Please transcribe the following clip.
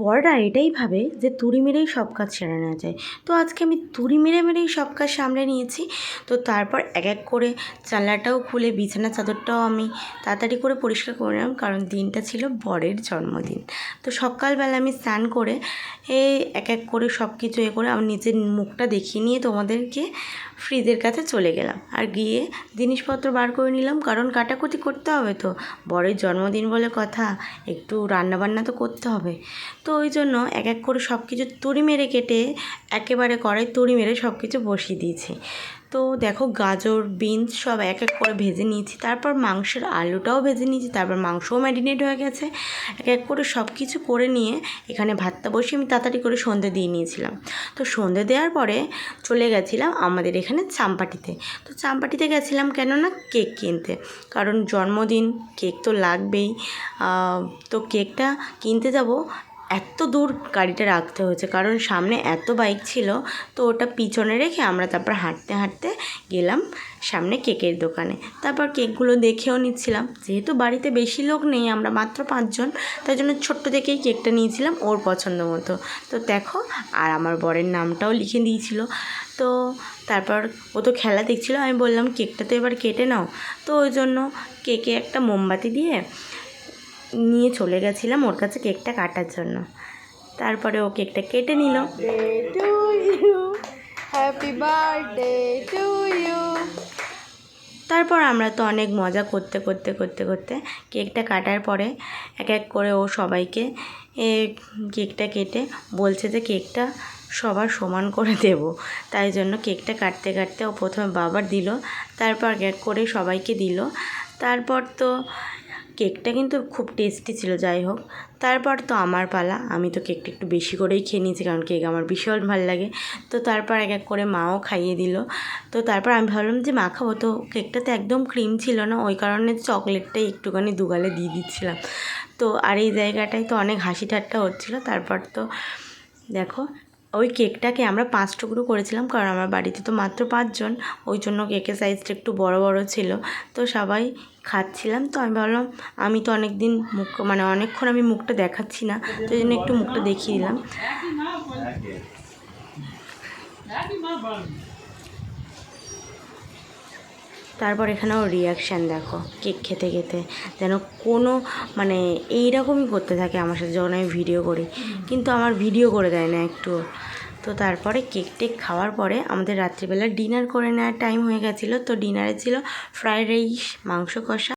বড়রা এটাই ভাবে যে তুড়ি মেরেই সব কাজ সেরে নেওয়া যায়। তো আজকে আমি তুড়ি মেরেই সব কাজ সামলে নিয়েছি। তো তারপর এক এক করে জানলাটাও খুলে বিছানার চাদরটাও আমি তাড়াতাড়ি করে পরিষ্কার করে নিলাম, কারণ দিনটা ছিল বরের জন্মদিন। তো সকালবেলা আমি স্নান করে এক এক করে সব কিছু করে আমি নিজের মুখটা দেখিয়ে নিয়ে তোমাদেরকে ফ্রিজের কাছে চলে গেলাম, আর গিয়ে জিনিসপত্র বার করে নিলাম, কারণ কাটাকুটি করতে হবে। তো বরের জন্মদিন বলে কথা, একটু রান্নাবান্না তো করতে হবে। তো ওই জন্য এক এক করে সব কিছু তুড়ি মেরে কেটে একেবারে কড়াই তুড়ি মেরে সব কিছু বসিয়ে দিয়েছি। তো দেখো গাজর বিনস সব এক এক করে ভেজে নিয়েছি, তারপর মাংসের আলুটাও ভেজে নিয়েছি, তারপর মাংসও ম্যারিনেট হয়ে গেছে। এক এক করে সব কিছু করে নিয়ে এখানে ভাতটা বসিয়ে আমি তাড়াতাড়ি করে সন্ধে দিয়ে নিয়েছিলাম। তো সন্ধে দেওয়ার পরে চলে গেছিলাম আমাদের এখানে চাম্পাটিতে। তো চাম্পাটিতে গেছিলাম কেননা কেক কিনতে, কারণ জন্মদিন কেক তো লাগবেই। তো কেকটা কিনতে যাব, এত দূর গাড়িটা রাখতে হয়েছে কারণ সামনে এত বাইক ছিল। তো ওটা পিছনে রেখে আমরা তারপর হাঁটতে হাঁটতে গেলাম সামনে কেকের দোকানে। তারপর কেকগুলো দেখেও নিচ্ছিলাম, যেহেতু বাড়িতে বেশি লোক নেই, আমরা মাত্র 5 জন, তাই জন্য ছোট্ট থেকেই কেকটা নিয়েছিলাম ওর পছন্দ মতো। তো দেখো, আর আমার বরের নামটাও লিখে দিয়েছিল। তো তারপর ও তো খেলা দেখছিল, আমি বললাম কেকটা তো এবার কেটে নাও। তো ওই জন্য কেকে একটা মোমবাতি দিয়ে নিয়ে চলে গেছিলাম ওর কাছে কেকটা কাটার জন্য। তারপরে ও কেকটা কেটে নিল। Happy birthday to you. তারপর আমরা তো অনেক মজা করতে করতে করতে করতে কেকটা কাটার পরে এক এক করে ও সবাইকে কেকটা কেটে বলছে যে কেকটা সবার সমান করে দেব। তাই জন্য কেকটা কাটতে কাটতে ও প্রথমে বাবার দিল, তারপর এক এক করে সবাইকে দিল। তারপর তো কেকটা কিন্তু খুব টেস্টি ছিল। যাই হোক, তারপর তো আমার পালা, আমি তো কেকটা একটু বেশি করেই খেয়ে নিয়েছি, কারণ কেক আমার ভীষণ ভালো লাগে। তো তারপর এক এক করে মাও খাইয়ে দিল। তো তারপর আমি ভাবলাম যে মা খাবো, তো কেকটাতে একদম ক্রিম ছিল না, ওই কারণে চকলেটটাই একটুখানি দুগালে দিয়ে দিচ্ছিলাম। তো আর এই জায়গাটায় তো অনেক হাসি ঠাট্টা হচ্ছিলো। তারপর তো দেখো, ওই কেকটাকে আমরা 5 টুকরো করেছিলাম, কারণ আমার বাড়িতে তো মাত্র 5 জন, ওই জন্য কেকের সাইজটা একটু বড় বড় ছিল। তো সবাই খাচ্ছিলাম। তো আমি ভাবলাম আমি তো অনেকদিন অনেকক্ষণ আমি মুখটা দেখাচ্ছি না, তো এই জন্য একটু মুখটা দেখিয়ে দিলাম। তারপর এখানে ওর রিয়াকশান দেখো, কেক খেতে খেতে যেন কোনো এইরকমই করতে থাকে আমার সাথে যখন আমি ভিডিও করি, কিন্তু আমার ভিডিও করে দেয় না একটু। তো তারপরে কেক টেক খাওয়ার পরে আমাদের রাত্রিবেলা ডিনার করে নেওয়ার টাইম হয়ে গেছিলো। তো ডিনারে ছিল ফ্রাইড রাইস, মাংস কষা।